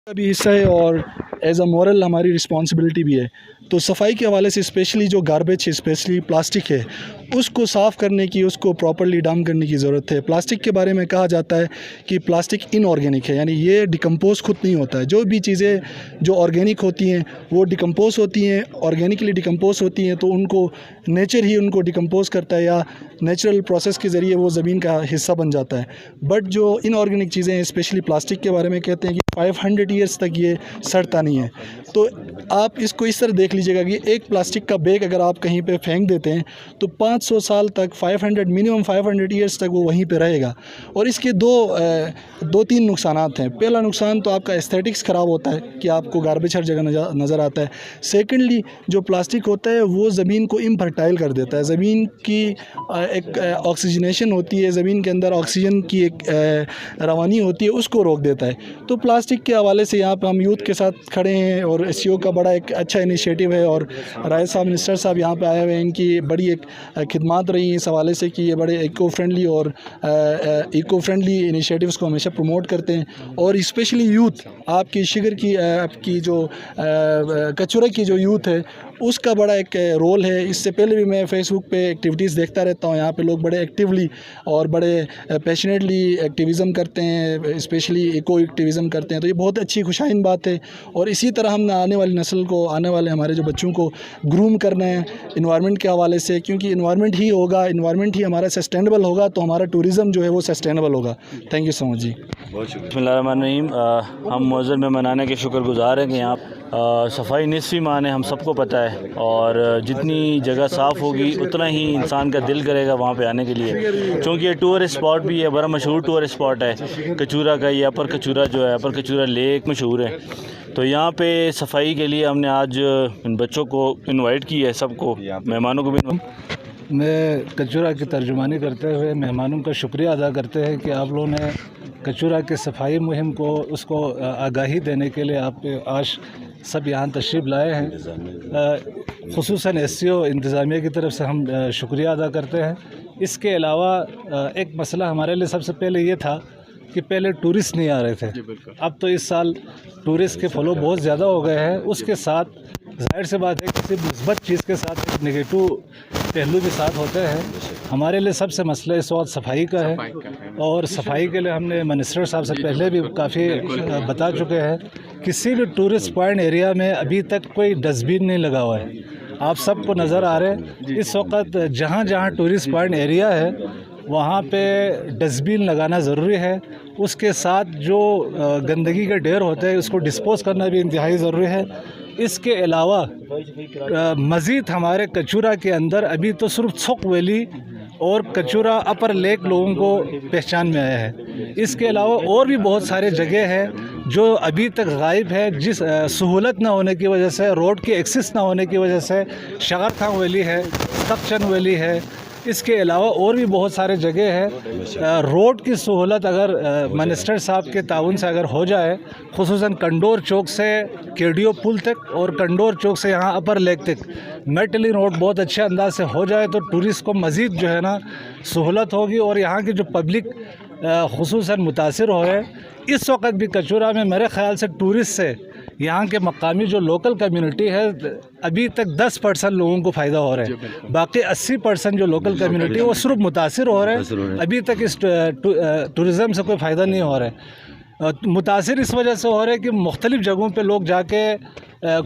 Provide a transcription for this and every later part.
کا بھی حصہ ہے اور ایز اے مورل ہماری رسپانسبلٹی بھی ہے. تو صفائی کے حوالے سے اسپیشلی جو گاربیج ہے، اسپیشلی پلاسٹک ہے، اس کو صاف کرنے کی، اس کو پراپرلی ڈمپ کرنے کی ضرورت ہے. پلاسٹک کے بارے میں کہا جاتا ہے کہ پلاسٹک ان آرگینک ہے، یعنی یہ ڈیکمپوز خود نہیں ہوتا ہے. جو بھی چیزیں جو آرگینک ہوتی ہیں وہ ڈیکمپوز ہوتی ہیں، آرگینکلی ڈیکمپوز ہوتی ہیں، تو ان کو نیچر ہی ان کو ڈیکمپوز کرتا ہے یا نیچرل پروسیس کے ذریعے وہ زمین کا حصہ بن جاتا ہے. بٹ جو ان آرگینک چیزیں ہیں، اسپیشلی پلاسٹک کے بارے میں کہتے ہیں کہ 500 ایئرس تک یہ سڑتا نہیں ہے. تو آپ اس کو اس طرح دیکھ لیجیے گا کہ ایک پلاسٹک کا بیگ اگر آپ کہیں پہ پھینک دیتے ہیں تو 500 سال تک، 500 منیمم 500 ایئرس تک وہ وہیں پہ رہے گا. اور اس کے دو تین نقصانات ہیں. پہلا نقصان تو آپ کا ایستھیٹکس خراب ہوتا ہے کہ آپ کو گاربیج ہر جگہ نظر آتا ہے. سیکنڈلی جو پلاسٹک ہوتا ہے وہ زمین کو امفرٹائل کر دیتا ہے. زمین کی ایک آکسیجنیشن ہوتی ہے، زمین کے اندر آکسیجن کی ایک روانی ہوتی ہے، اس کو روک دیتا ہے. تو پلاسٹک کے حوالے سے یہاں پہ ہم یوتھ کے ساتھ کھڑے ہیں اور ایس سی او کا بڑا ایک اچھا انیشیٹو ہے، اور رائے صاحب منسٹر صاحب یہاں پہ آئے ہوئے ہیں. ان کی بڑی ایک خدمات رہی ہیں اس حوالے سے کہ یہ بڑے ایکو فرینڈلی انیشیٹوز کو ہمیشہ پروموٹ کرتے ہیں. اور اسپیشلی یوتھ، آپ کی شگر کی آپ کی جو کچورا کی جو یوتھ ہے اس کا بڑا ایک رول ہے. اس سے پہلے بھی میں فیس بک پہ ایکٹیویٹیز دیکھتا رہتا ہوں، یہاں پہ لوگ بڑے ایکٹیولی اور بڑے پیشنیٹلی ایکٹیویزم کرتے ہیں، اسپیشلی ایکو ایکٹیویزم کرتے ہیں. تو یہ بہت اچھی خوشائن بات ہے. اور اسی طرح ہم نے آنے والی نسل کو، آنے والے ہمارے جو بچوں کو گروم کرنا ہے انوائرمنٹ کے حوالے سے، کیونکہ انوائرمنٹ ہی ہوگا، انوائرمنٹ ہی ہمارا سسٹینیبل ہوگا تو ہمارا ٹوریزم جو ہے وہ سسٹینیبل ہوگا. تھینک یو سو مچ جی. بسم اللہ الرحمن الرحیم. ہم معزز میں منانے کے شکر گزار ہیں کہ یہاں صفائی نصف ایمان ہے، ہم سب کو پتہ ہے. اور جتنی جگہ صاف ہوگی اتنا ہی انسان کا دل کرے گا وہاں پہ آنے کے لیے، چونکہ یہ ٹورسٹ اسپاٹ بھی ہے، بڑا مشہور ٹورسٹ اسپاٹ ہے کچورا کا. یہ اپر کچورا جو ہے، اپر کچورا لیک مشہور ہے. تو یہاں پہ صفائی کے لیے ہم نے آج ان بچوں کو انوائٹ کیا ہے، سب کو، مہمانوں کو بھی. میں کچورا کی ترجمانی کرتے ہوئے مہمانوں کا شکریہ ادا کرتے ہیں کہ آپ لوگوں نے کچورا کے صفائی مہم کو، اس کو آگاہی دینے کے لیے آپ آج سب یہاں تشریف لائے ہیں. خصوصاً ایس سی او انتظامیہ کی طرف سے ہم شکریہ ادا کرتے ہیں. اس کے علاوہ ایک مسئلہ ہمارے لیے سب سے پہلے یہ تھا کہ پہلے ٹورسٹ نہیں آ رہے تھے. اب تو اس سال ٹورسٹ کے فلو بہت زیادہ ہو گئے ہیں. اس کے ساتھ ظاہر سی بات ہے کسی مثبت چیز کے ساتھ ایک نگیٹو پہلو بھی ساتھ ہوتے ہیں. ہمارے لیے سب سے مسئلہ اس وقت صفائی کا ہے، اور صفائی کے لیے ہم نے منسٹر صاحب سے پہلے بھی کافی بتا چکے ہیں. کسی بھی ٹورسٹ پوائنٹ ایریا میں ابھی تک کوئی ڈسٹ بین نہیں لگا ہوا ہے. آپ سب کو نظر آ رہے ہیں اس وقت جہاں جہاں ٹورسٹ پوائنٹ ایریا ہے وہاں پہ ڈسٹ بین لگانا ضروری ہے. اس کے ساتھ جو گندگی کے ڈھیر ہوتے ہیں اس کو ڈسپوز کرنا بھی انتہائی ضروری ہے. اس کے علاوہ مزید ہمارے کچورا کے اندر ابھی تو صرف ژوک ویلی اور کچورا اپر لیک لوگوں کو پہچان میں آیا ہے. اس کے علاوہ اور بھی بہت سارے جگہ ہیں جو ابھی تک غائب ہے، جس سہولت نہ ہونے کی وجہ سے، روڈ کی ایکسس نہ ہونے کی وجہ سے. شغر خان ویلی ہے، تخچن ویلی ہے. اس کے علاوہ اور بھی بہت سارے جگہ ہیں. روڈ کی سہولت اگر منسٹر صاحب کے تعاون سے اگر ہو جائے، خصوصاً کنڈور چوک سے کیڈیو پل تک اور کنڈور چوک سے یہاں اپر لیک تک میٹلی روڈ بہت اچھے انداز سے ہو جائے تو ٹورسٹ کو مزید جو ہے نا سہولت ہوگی. اور یہاں کی جو پبلک خصوصاً متاثر ہو ہے. اس وقت بھی کچورا میں میرے خیال سے ٹورسٹ سے یہاں کے مقامی جو لوکل کمیونٹی ہے ابھی تک 10% لوگوں کو فائدہ ہو رہا ہے. باقی 80% جو لوکل کمیونٹی ہے وہ صرف متاثر ہو رہے ہیں. ابھی تک اس ٹورزم سے کوئی فائدہ نہیں ہو رہا ہے. متاثر اس وجہ سے ہو رہا ہے کہ مختلف جگہوں پہ لوگ جا کے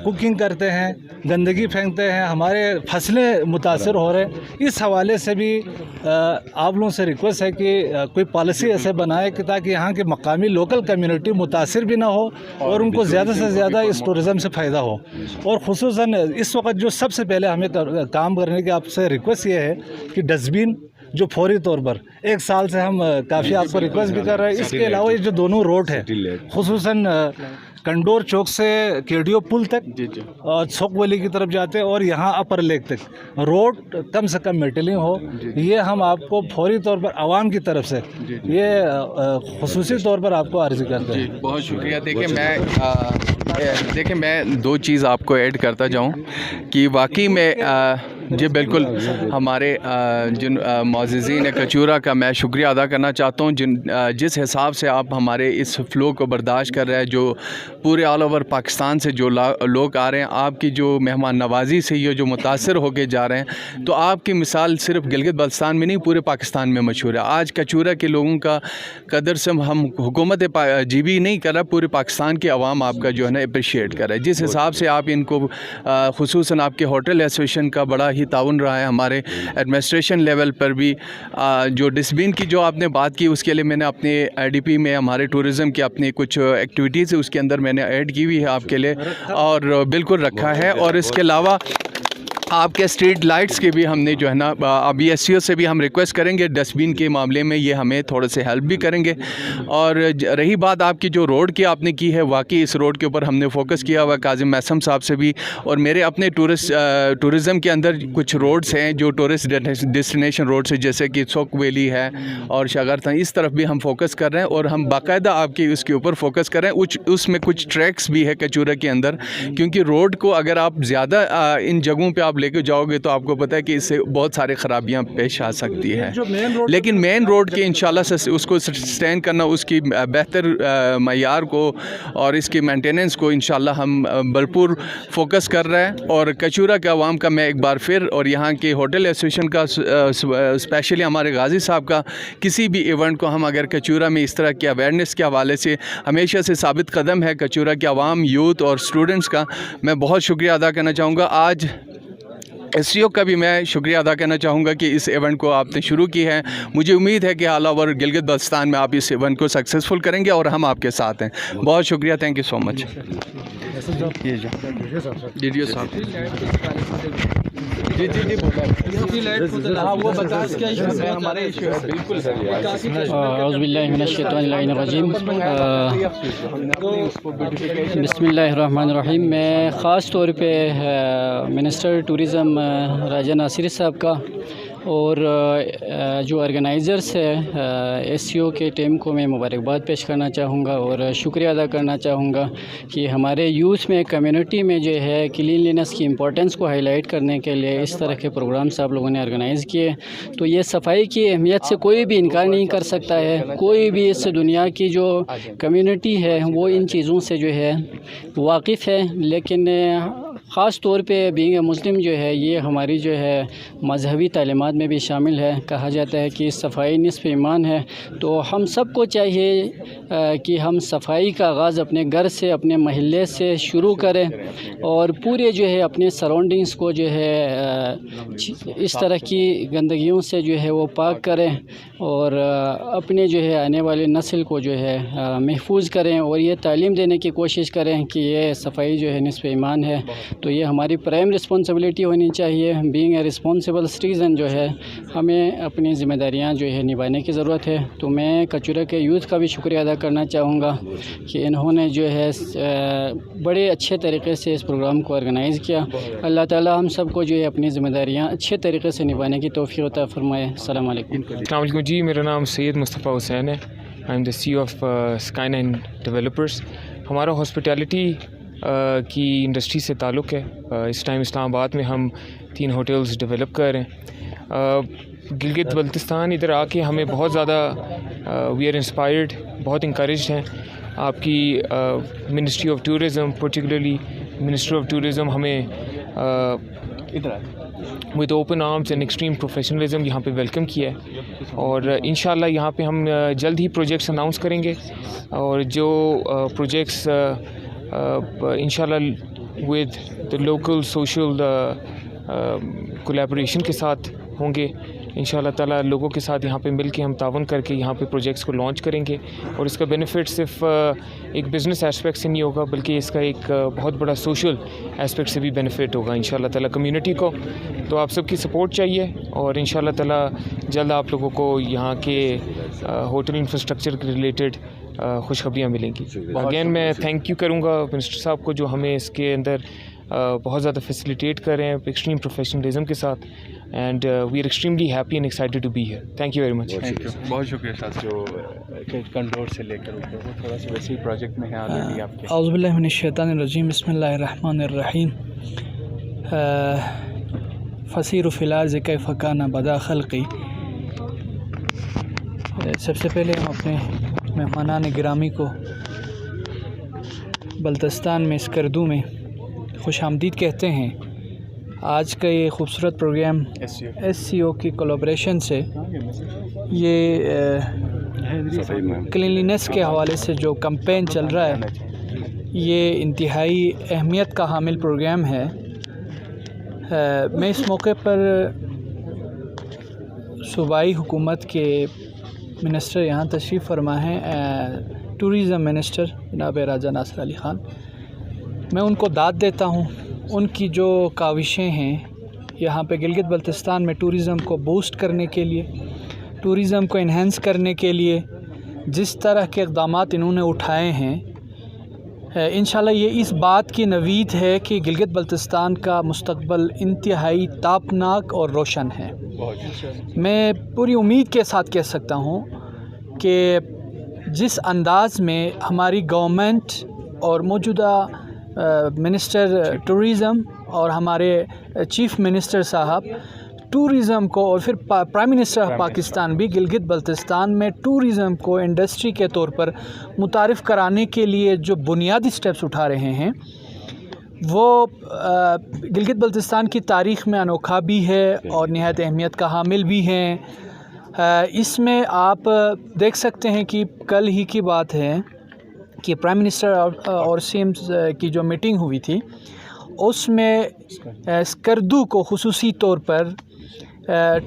کوکنگ کرتے ہیں، گندگی پھینکتے ہیں، ہمارے فصلیں متاثر ہو رہے ہیں. اس حوالے سے بھی آپ لوگوں سے ریکویسٹ ہے کہ کوئی پالیسی ایسے بنائے کہ تاکہ یہاں کے مقامی لوکل کمیونٹی متاثر بھی نہ ہو اور ان کو زیادہ سے زیادہ اس ٹورزم سے فائدہ ہو. اور خصوصاً اس وقت جو سب سے پہلے ہمیں کام کرنے کی آپ سے ریکویسٹ یہ ہے کہ ڈسٹ بین جو فوری طور پر 1 سال سے ہم کافی آپ کو ریکویسٹ بھی کر رہے ہیں. اس کے علاوہ یہ جو دونوں روڈ ہے خصوصاً کنڈور چوک سے کیڈیو پل تک اور ژوک ویلی کی طرف جاتے ہیں اور یہاں اپر لیک تک روڈ کم سے کم میٹلنگ ہو. یہ ہم آپ کو فوری طور پر عوام کی طرف سے یہ خصوصی طور پر آپ کو عرض کرتے ہیں. بہت شکریہ. دیکھیں میں 2 چیز آپ کو ایڈ کرتا جاؤں کہ واقعی میں جی بالکل، ہمارے جن معززین کچورا کا میں شکریہ ادا کرنا چاہتا ہوں جس حساب سے آپ ہمارے اس فلو کو برداشت کر رہے ہیں، جو پورے آل اوور پاکستان سے جو لوگ آ رہے ہیں، آپ کی جو مہمان نوازی سے یہ جو متاثر ہو کے جا رہے ہیں، تو آپ کی مثال صرف گلگت بلتستان میں نہیں پورے پاکستان میں مشہور ہے۔ آج کچورا کے لوگوں کا قدر سے ہم حکومت جی بھی نہیں کر رہا، پورے پاکستان کے عوام آپ کا جو ہے نا اپریشیٹ کر رہا ہے، جس حساب سے آپ ان کو خصوصاً آپ کے ہوٹل ایسوسیشن کا بڑا ہی تعاون رہا ہے، ہمارے ایڈمنسٹریشن لیول پر بھی جو ڈسٹ بین کی جو آپ نے بات کی، اس کے لیے میں نے اپنے آئی ڈی پی میں ہمارے ٹورزم کی اپنی کچھ ایکٹیویٹیز اس کے اندر میں نے ایڈ کی ہوئی ہے آپ کے لیے، اور بالکل رکھا ہے۔ اور اس کے علاوہ آپ کے اسٹریٹ لائٹس کے بھی ہم نے جو ہے نا ابھی ایس سی او سے بھی ہم ریکویسٹ کریں گے ڈسٹ بین کے معاملے میں، یہ ہمیں تھوڑے سے ہیلپ بھی کریں گے۔ اور رہی بات آپ کی جو روڈ کی آپ نے کی ہے، واقعی اس روڈ کے اوپر ہم نے فوکس کیا ہوا کاظم میسم صاحب سے بھی، اور میرے اپنے ٹورزم کے اندر کچھ روڈز ہیں جو ٹورسٹ ڈیسٹینیشن روڈس ہیں، جیسے کہ سوک ویلی ہے اور شاگرتا، اس طرف بھی ہم فوکس کر رہے ہیں، اور ہم باقاعدہ آپ کی اس کے اوپر فوکس کر رہے ہیں۔ اس میں کچھ ٹریکس بھی ہے کچورا کے اندر، کیونکہ روڈ کو اگر آپ زیادہ ان جگہوں پہ آپ لے کے جاؤ گے تو آپ کو پتہ ہے کہ اس سے بہت سارے خرابیاں پیش آ سکتی ہے، لیکن مین روڈ کے انشاءاللہ اس کو سسٹین کرنا، اس کی بہتر معیار کو اور اس کی مینٹیننس کو انشاءاللہ ہم بھرپور فوکس کر رہے ہیں۔ اور کچورا کے عوام کا میں ایک بار پھر، اور یہاں کے ہوٹل ایسوسیشن کا اسپیشلی ہمارے غازی صاحب کا، کسی بھی ایونٹ کو ہم اگر کچورا میں اس طرح کی اویئرنیس کے حوالے سے ہمیشہ سے ثابت قدم ہے کچورا کے عوام، یوتھ اور اسٹوڈنٹس کا، میں بہت شکریہ ادا کرنا چاہوں گا۔ آج ایس سی او کا بھی میں شکریہ ادا کرنا چاہوں گا کہ اس ایونٹ کو آپ نے شروع کی ہے۔ مجھے امید ہے کہ آل اوور گلگت بلتستان میں آپ اس ایونٹ کو سکسیزفل کریں گے، اور ہم آپ کے ساتھ ہیں۔ بہت شکریہ، تھینک یو سو مچ۔ اعوذ باللہ من الشیطان الرجیم، بسم اللہ الرحمن الرحیم۔ میں خاص طور پہ منسٹر ٹورزم راجہ ناصری صاحب کا اور جو آرگنائزرس ہے ایس سی او کے ٹیم کو میں مبارکباد پیش کرنا چاہوں گا اور شکریہ ادا کرنا چاہوں گا کہ ہمارے یوتھ میں، کمیونٹی میں جو ہے کلینلینس کی امپورٹنس کو ہائی لائٹ کرنے کے لیے اس طرح کے پروگرامس آپ لوگوں نے آرگنائز کیے۔ تو یہ صفائی کی اہمیت سے کوئی بھی انکار نہیں کر سکتا ہے، کوئی بھی اس دنیا کی جو کمیونٹی ہے وہ ان چیزوں سے جو ہے واقف ہے، لیکن خاص طور پہ بینگ اے مسلم جو ہے یہ ہماری جو ہے مذہبی تعلیمات میں بھی شامل ہے۔ کہا جاتا ہے کہ صفائی نصف ایمان ہے، تو ہم سب کو چاہیے کہ ہم صفائی کا آغاز اپنے گھر سے، اپنے محلے سے شروع کریں، اور پورے جو ہے اپنے سراؤنڈنگس کو جو ہے اس طرح کی گندگیوں سے جو ہے وہ پاک کریں، اور اپنے جو ہے آنے والی نسل کو جو ہے محفوظ کریں، اور یہ تعلیم دینے کی کوشش کریں کہ یہ صفائی جو ہے نصف ایمان ہے۔ تو یہ ہماری پرائم رسپانسبلٹی ہونی چاہیے۔ بینگ اے رسپانسبل سٹیزن جو ہے ہمیں اپنی ذمہ داریاں جو ہے نبھانے کی ضرورت ہے۔ تو میں کچورا کے یوتھ کا بھی شکریہ ادا کرنا چاہوں گا کہ انہوں نے جو ہے بڑے اچھے طریقے سے اس پروگرام کو آرگنائز کیا۔ اللہ تعالی ہم سب کو جو ہے اپنی ذمہ داریاں اچھے طریقے سے نبھانے کی توفیق عطا فرمائے۔ السلام علیکم۔ السلام علیکم جی، میرا نام سید مصطفیٰ حسین ہے۔ I am the C of Sky Nine developers. ہمارا ہاسپٹیلٹی کی انڈسٹری سے تعلق ہے۔ اس ٹائم اسلام آباد میں ہم 3 ہوٹلز ڈیولپ کر رہے ہیں۔ گلگت بلتستان ادھر آ کے ہمیں بہت زیادہ وی آر انسپائرڈ، بہت انکریجڈ ہیں۔ آپ کی ministry of tourism, particularly minister of tourism ہمیں with open arms and extreme professionalism یہاں پہ ویلکم کیا ہے، اور انشاءاللہ یہاں پہ ہم جلد ہی پروجیکٹس اناؤنس کریں گے، اور جو پروجیکٹس انشاءاللہ with the local social collaboration کے ساتھ ہوں گے۔ انشاءاللہ تعالیٰ لوگوں کے ساتھ یہاں پہ مل کے ہم تعاون کر کے یہاں پہ پروجیکٹس کو لانچ کریں گے، اور اس کا بینیفٹ صرف ایک بزنس ایسپیکٹ سے نہیں ہوگا، بلکہ اس کا ایک بہت بڑا سوشل ایسپیکٹ سے بھی بینیفٹ ہوگا انشاءاللہ تعالیٰ کمیونٹی کو۔ تو آپ سب کی سپورٹ چاہیے، اور انشاءاللہ تعالیٰ جلد آپ لوگوں کو یہاں کے ہوٹل انفراسٹرکچر کے ریلیٹڈ خوشخبریاں ملیں گی۔ اگین میں تھینک یو کروں گا منسٹر صاحب کو جو ہمیں اس کے اندر بہت زیادہ فیسیلیٹیٹ کر رہے ہیں ایکسٹریم پروفیشنلزم کے ساتھ، and we are extremely happy and excited to be here. Thank you very much. بہت شکریہ صاحب۔ جو کنٹرول سے لے کر تھوڑا سا ویسے پروجیکٹ میں ہے آلریڈی آپ کے۔ اعوذ باللہ من الشیطان الرجیم، بسم اللہ الرحمن الرحیم۔ فصیر فی الارض کیف کان بدا خلقی۔ سب سے پہلے ہم اپنے مہمانان گرامی کو بلتستان میں اسکردو میں خوش آمدید کہتے ہیں۔ آج کا یہ خوبصورت پروگرام SCO کی کولیبریشن سے یہ کلینلینس کے حوالے سے جو کمپین چل رہا ہے یہ انتہائی اہمیت کا حامل پروگرام ہے۔ میں اس موقع پر صوبائی حکومت کے منسٹر یہاں تشریف فرما ہیں، ٹورزم منسٹر جناب راجہ ناصر علی خان، میں ان کو داد دیتا ہوں۔ ان کی جو کاوشیں ہیں یہاں پہ گلگت بلتستان میں ٹورزم کو بوسٹ کرنے کے لیے، ٹورزم کو انہینس کرنے کے لیے جس طرح کے اقدامات انہوں نے اٹھائے ہیں، انشاءاللہ یہ اس بات کی نوید ہے کہ گلگت بلتستان کا مستقبل انتہائی تابناک اور روشن ہے۔ میں پوری امید کے ساتھ کہہ سکتا ہوں کہ جس انداز میں ہماری گورنمنٹ اور موجودہ منسٹر ٹورزم اور ہمارے چیف منسٹر صاحب ٹورزم کو، اور پھر پرائم منسٹر آف پاکستان بھی گلگت بلتستان میں ٹورزم کو انڈسٹری کے طور پر متعارف کرانے کے لیے جو بنیادی سٹیپس اٹھا رہے ہیں وہ گلگت بلتستان کی تاریخ میں انوکھا بھی ہے اور نہایت اہمیت کا حامل بھی ہیں۔ اس میں آپ دیکھ سکتے ہیں کہ کل ہی کی بات ہے کہ پرائم منسٹر اور CM کی جو میٹنگ ہوئی تھی اس میں اسکردو کو خصوصی طور پر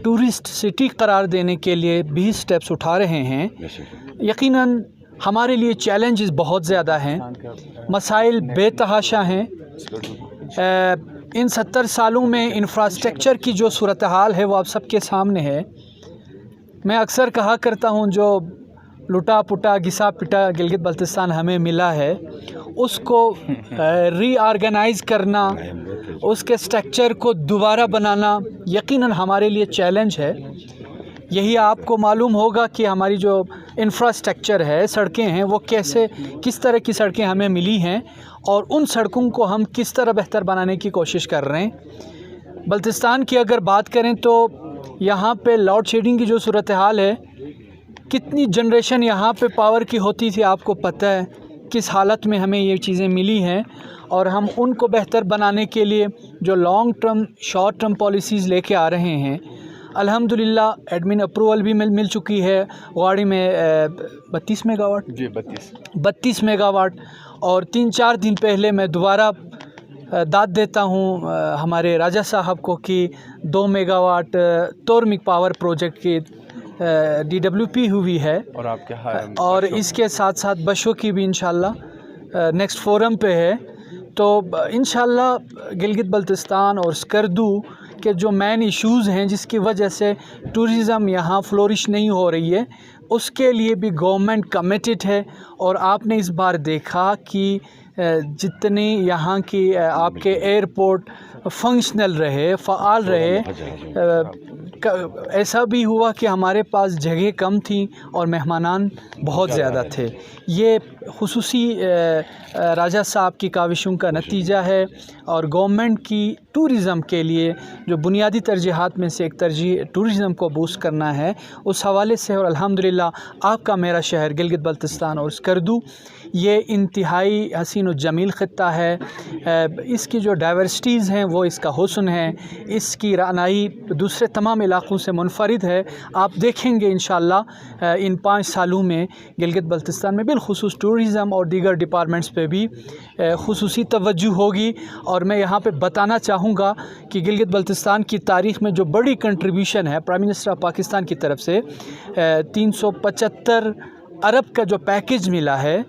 ٹورسٹ سٹی قرار دینے کے لیے بھی سٹیپس اٹھا رہے ہیں۔ یقیناً ہمارے لیے چیلنجز بہت زیادہ ہیں، مسائل بے تحاشا ہیں۔ ان 70 سالوں میں انفراسٹرکچر کی جو صورتحال ہے وہ آپ سب کے سامنے ہے۔ میں اکثر کہا کرتا ہوں جو لٹا پٹا گھسا پٹا گلگت بلتستان ہمیں ملا ہے اس کو ری آرگنائز کرنا، اس کے سٹرکچر کو دوبارہ بنانا یقیناً ہمارے لیے چیلنج ہے۔ یہی آپ کو معلوم ہوگا کہ ہماری جو انفراسٹرکچر ہے، سڑکیں ہیں، وہ کس طرح کی سڑکیں ہمیں ملی ہیں اور ان سڑکوں کو ہم کس طرح بہتر بنانے کی کوشش کر رہے ہیں۔ بلتستان کی اگر بات کریں تو یہاں پہ لوڈ شیڈنگ کی جو صورتحال ہے، کتنی جنریشن یہاں پہ پاور کی ہوتی تھی آپ کو پتہ ہے، کس حالت میں ہمیں یہ چیزیں ملی ہیں، اور ہم ان کو بہتر بنانے کے لیے جو long term short term policies لے کے آ رہے ہیں۔ الحمدللہ ایڈمن اپروول بھی مل چکی ہے واڑی میں 32 میگا واٹ، جی 32 میگا واٹ، اور 3-4 دن پہلے میں دوبارہ داد دیتا ہوں ہمارے راجہ صاحب کو کہ 2 میگا واٹ تورمک پاور پروجیکٹ کی DWP ہوئی ہے، اور اس کے ساتھ ساتھ بشو کی بھی انشاءاللہ نیکسٹ فورم پہ ہے۔ تو انشاءاللہ گلگت بلتستان اور اسکردو کے جو مین ایشوز ہیں جس کی وجہ سے ٹورزم یہاں فلورش نہیں ہو رہی ہے، اس کے لیے بھی گورنمنٹ کمیٹڈ ہے۔ اور آپ نے اس بار دیکھا کہ جتنی یہاں کی آپ کے ایئرپورٹ فنکشنل رہے، فعال رہے، ایسا بھی ہوا کہ ہمارے پاس جگہ کم تھیں اور مہمانان بہت زیادہ تھے۔ یہ خصوصی راجہ صاحب کی کاوشوں کا نتیجہ ہے، اور گورنمنٹ کی ٹورزم کے لیے جو بنیادی ترجیحات میں سے ایک ترجیح ٹورزم کو بوسٹ کرنا ہے، اس حوالے سے۔ اور الحمدللہ آپ کا میرا شہر گلگت بلتستان اور اسکردو یہ انتہائی حسین و جمیل خطہ ہے۔ اس کی جو ڈائیورسٹیز ہیں وہ اس کا حسن ہے، اس کی رعنائی دوسرے تمام علاقوں سے منفرد ہے۔ آپ دیکھیں گے انشاءاللہ ان 5 سالوں میں گلگت بلتستان میں بالخصوص ٹورزم اور دیگر ڈپارٹمنٹس پہ بھی خصوصی توجہ ہوگی۔ اور میں یہاں پہ بتانا چاہوں گا کہ گلگت بلتستان کی تاریخ میں جو بڑی کنٹریبیوشن ہے پرائم منسٹر آف پاکستان کی طرف سے، 375 ارب کا جو پیکیج ملا ہے،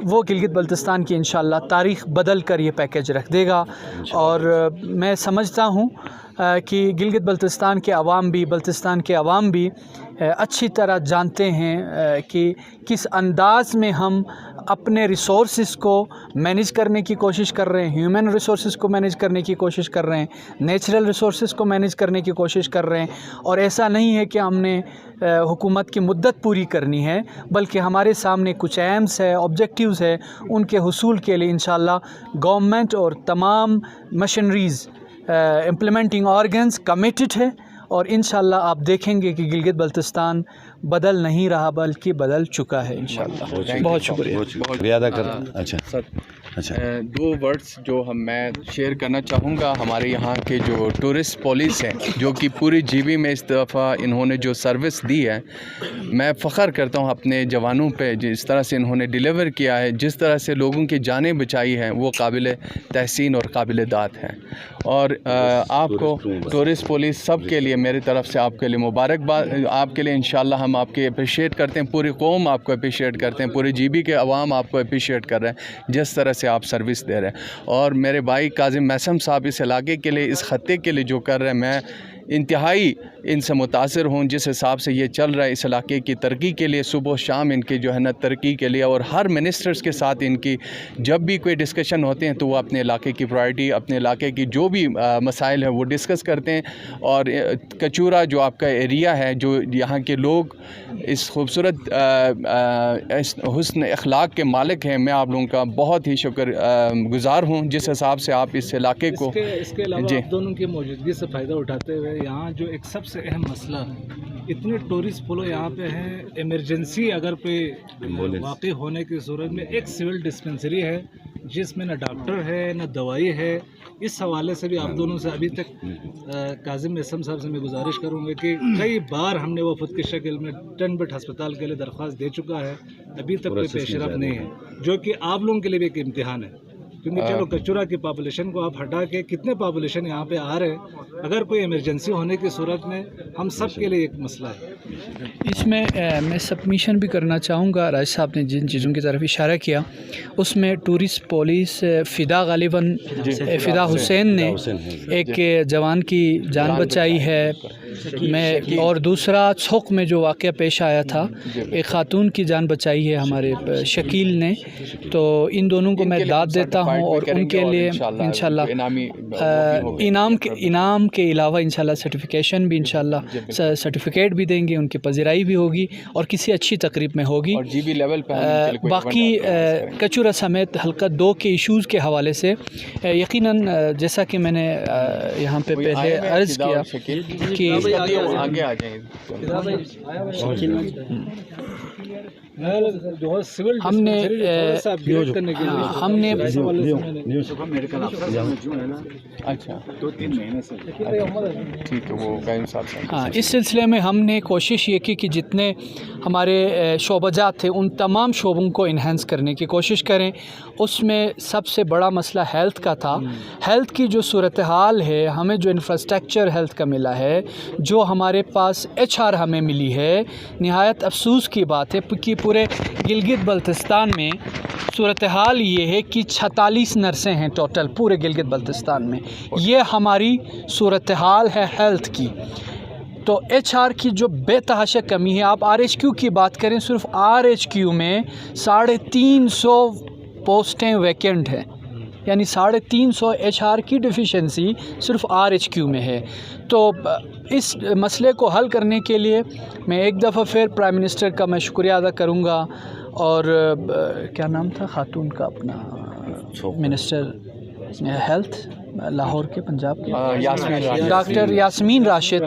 وہ گلگت بلتستان کی انشاءاللہ تاریخ بدل کر یہ پیکیج رکھ دے گا۔ اور میں سمجھتا ہوں کہ گلگت بلتستان کے عوام بھی اچھی طرح جانتے ہیں کہ کس انداز میں ہم اپنے ریسورسز کو مینیج کرنے کی کوشش کر رہے ہیں، ہیومن ریسورسز کو مینیج کرنے کی کوشش کر رہے ہیں، نیچرل ریسورسز کو مینیج کرنے کی کوشش کر رہے ہیں۔ اور ایسا نہیں ہے کہ ہم نے حکومت کی مدت پوری کرنی ہے، بلکہ ہمارے سامنے کچھ ایمز ہے، آبجیکٹیوز ہے، ان کے حصول کے لیے انشاءاللہ گورنمنٹ اور تمام مشنریز implementing organs committed ہے, اور انشاءاللہ آپ دیکھیں گے کہ گلگت بلتستان بدل نہیں رہا بلکہ بدل چکا ہے انشاءاللہ. بہت شکریہ. شکریہ ادا کر. اچھا اچھا دو ورڈز جو میں شیئر کرنا چاہوں گا. ہمارے یہاں کے جو ٹورسٹ پولیس ہیں جو کہ پوری جی بی میں اس دفعہ انہوں نے جو سروس دی ہے, میں فخر کرتا ہوں اپنے جوانوں پہ. جس طرح سے انہوں نے ڈیلیور کیا ہے, جس طرح سے لوگوں کی جانیں بچائی ہیں, وہ قابل تحسین اور قابل داد ہیں. اور آپ کو ٹورسٹ پولیس سب کے لیے میری طرف سے آپ کے لیے مبارکباد. آپ کے لیے انشاءاللہ ہم آپ کے اپریشیٹ کرتے ہیں, پوری قوم آپ کو اپریشیٹ کرتے ہیں, پوری جی بی کے عوام آپ کو اپریشیٹ کر رہے ہیں جس طرح سے آپ سروس دے رہے ہیں. اور میرے بھائی کاظم میثم صاحب اس علاقے کے لیے, اس خطے کے لیے جو کر رہے ہیں, میں انتہائی ان سے متاثر ہوں. جس حساب سے یہ چل رہا ہے اس علاقے کی ترقی کے لیے, صبح و شام ان کی جو ہے نا ترقی کے لیے, اور ہر منسٹرز کے ساتھ ان کی جب بھی کوئی ڈسکشن ہوتے ہیں تو وہ اپنے علاقے کی پرائرٹی, اپنے علاقے کی جو بھی مسائل ہیں وہ ڈسکس کرتے ہیں. اور کچورا جو آپ کا ایریا ہے, جو یہاں کے لوگ اس خوبصورت حسن اخلاق کے مالک ہیں, میں آپ لوگوں کا بہت ہی شکر گزار ہوں. جس حساب سے آپ اس علاقے کو اس کے علاوہ آپ دونوں کی موجودگی سے فائدہ اٹھاتے ہوئے, یہاں جو ایک سب سے اہم مسئلہ اتنے ٹورسٹ فلو یہاں پہ ہیں, ایمرجنسی اگر کوئی واقع ہونے کی صورت میں ایک سول ڈسپنسری ہے جس میں نہ ڈاکٹر ہے نہ دوائی ہے. اس حوالے سے بھی آپ دونوں سے ابھی تک کاظم میثم صاحب سے میں گزارش کروں گا کہ کئی بار ہم نے وفد کی شکل میں ٹن بٹ ہسپتال کے لیے درخواست دے چکا ہے, ابھی تک کوئی پیش رفت نہیں ہے, جو کہ آپ لوگوں کے لیے بھی ایک امتحان ہے. کیونکہ چلو کچورا کی پاپولیشن کو آپ ہٹا کے کتنے پاپولیشن یہاں پہ آ رہے ہیں, اگر کوئی ایمرجنسی ہونے کی صورت میں ہم سب کے لیے ایک مسئلہ ہے. اس میں میں سبمیشن بھی کرنا چاہوں گا. راج صاحب نے جن چیزوں کی طرف اشارہ کیا اس میں ٹورسٹ پولیس فدا غالباً فدا حسین نے ایک جوان کی جان بچائی ہے, میں اور دوسرا چھوک میں جو واقعہ پیش آیا تھا ایک خاتون کی جان بچائی ہے ہمارے شکیل نے. تو ان دونوں کو میں داد دیتا ہوں, اور ان کے لیے انشاءاللہ انعام کے علاوہ انشاءاللہ سرٹیفکیشن بھی انشاءاللہ سرٹیفکیٹ بھی دیں گے, ان کی پذیرائی بھی ہوگی اور کسی اچھی تقریب میں ہوگی. باقی کچورا سمیت حلقہ 2 کے ایشوز کے حوالے سے یقیناً جیسا کہ میں نے یہاں پہ پہلے عرض کیا کہ ہم نے اس سلسلے میں ہم نے کوشش یہ کی کہ جتنے ہمارے شعبہ جات تھے ان تمام شعبوں کو انہینس کرنے کی کوشش کریں. اس میں سب سے بڑا مسئلہ ہیلتھ کا تھا. ہیلتھ کی جو صورتحال ہے, ہمیں جو انفراسٹرکچر ہیلتھ کا ملا ہے, جو ہمارے پاس HR ہمیں ملی ہے, نہایت افسوس کی بات ہے کہ پورے گلگت بلتستان میں صورتحال یہ ہے کہ 46 نرسیں ہیں ٹوٹل پورے گلگت بلتستان میں. یہ ہماری صورتحال ہے ہیلتھ کی. تو HR کی جو بے تحاشا کمی ہے. آپ RHQ کی بات کریں, صرف RHQ میں 350 پوسٹیں ویکنٹ ہیں, یعنی 350 HR کی ڈیفیشنسی صرف RHQ میں ہے. تو اس مسئلے کو حل کرنے کے لیے میں ایک دفعہ پھر پرائم منسٹر کا میں شکریہ ادا کروں گا. اور کیا نام تھا خاتون کا اپنا منسٹر ہیلتھ لاہور کے پنجاب کے ڈاکٹر یاسمین راشد,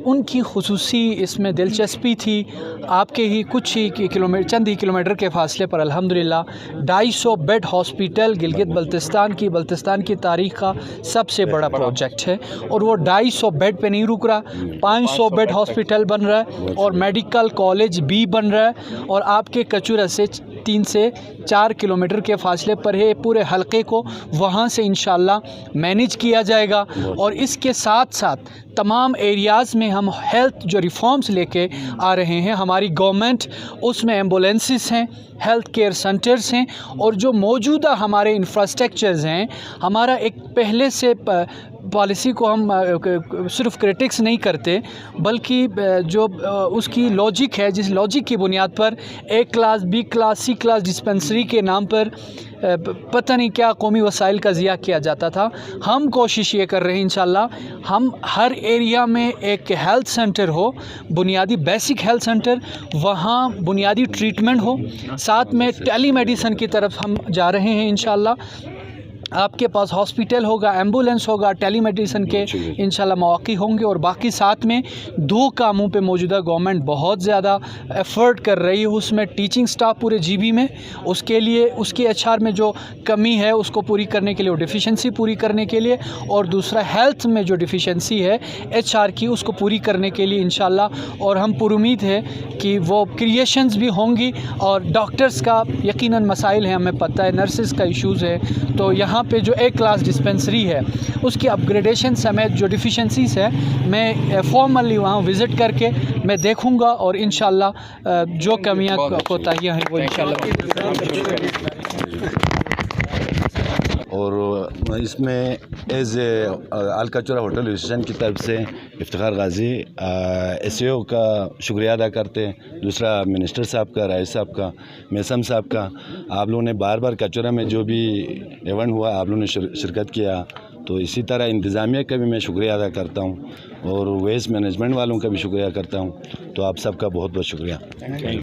ان کی خصوصی اس میں دلچسپی تھی. آپ کے ہی کچھ ہی چند ہی کلومیٹر کے فاصلے پر الحمدللہ 250 بیڈ ہاسپیٹل گلگت بلتستان کی تاریخ کا سب سے بڑا پروجیکٹ ہے. اور وہ 250 بیڈ پہ نہیں رک رہا, 500 بیڈ ہاسپیٹل بن رہا ہے اور میڈیکل کالج بھی بن رہا ہے. اور آپ کے کچورا سے 3 سے 4 کلومیٹر کے فاصلے پر ہے. پورے حلقے کو وہاں سے انشاءاللہ مینیج کیا جائے گا. اور اس کے ساتھ ساتھ تمام ایریاز میں ہم ہیلتھ جو ریفارمز لے کے آ رہے ہیں. ہماری گورنمنٹ اس میں ایمبولینسز ہیں, ہیلتھ کیئر سینٹرز ہیں, اور جو موجودہ ہمارے انفراسٹرکچرز ہیں. ہمارا ایک پہلے سے پالیسی کو ہم صرف کرٹکس نہیں کرتے بلکہ جو اس کی لاجک ہے, جس لاجک کی بنیاد پر A class B class C class dispensary کے نام پر پتہ نہیں کیا قومی وسائل کا ضیاع کیا جاتا تھا. ہم کوشش یہ کر رہے ہیں انشاءاللہ ہم ہر ایریا میں ایک ہیلتھ سینٹر ہو, بنیادی بیسک ہیلتھ سینٹر, وہاں بنیادی ٹریٹمنٹ ہو. ساتھ میں ٹیلی میڈیسن کی طرف ہم جا رہے ہیں انشاءاللہ. آپ کے پاس ہاسپیٹل ہوگا, ایمبولینس ہوگا, ٹیلی میڈیسن کے انشاءاللہ مواقع ہوں گے. اور باقی ساتھ میں 2 کاموں پہ موجودہ گورنمنٹ بہت زیادہ ایفرٹ کر رہی ہے. اس میں ٹیچنگ سٹاف پورے جی بی میں, اس کے لیے اس کے ایچ آر میں جو کمی ہے اس کو پوری کرنے کے لیے, وہ ڈیفیشنسی پوری کرنے کے لیے, اور دوسرا ہیلتھ میں جو ڈیفیشنسی ہے ایچ آر کی اس کو پوری کرنے کے لیے انشاءاللہ. اور ہم پر امید ہے کہ وہ کریشنز بھی ہوں گی. اور ڈاکٹرز کا یقیناً مسائل ہیں, ہمیں پتہ ہے, نرسز کا ایشوز ہے. تو یہاں پہ جو A کلاس ڈسپنسری ہے اس کی اپ گریڈیشن سمیت جو ڈیفیشنسیز ہے میں فارملی وہاں وزٹ کر کے میں دیکھوں گا, اور انشاءاللہ جو کمیاں کوتاہیاں ہیں وہ انشاءاللہ. اور اس میں ایز اے الکچورا ہوٹل ایسوسیشن کی طرف سے افتخار غازی ایس او کا شکریہ ادا کرتے ہیں, دوسرا منسٹر صاحب کا, رائس صاحب کا, میسم صاحب کا. آپ لوگوں نے بار بار کچورا میں جو بھی ایونٹ ہوا آپ لوگوں نے شرکت کیا. تو اسی طرح انتظامیہ کا بھی میں شکریہ ادا کرتا ہوں, اور ویسٹ مینجمنٹ والوں کا بھی شکریہ کرتا ہوں. تو آپ سب کا بہت بہت شکریہ.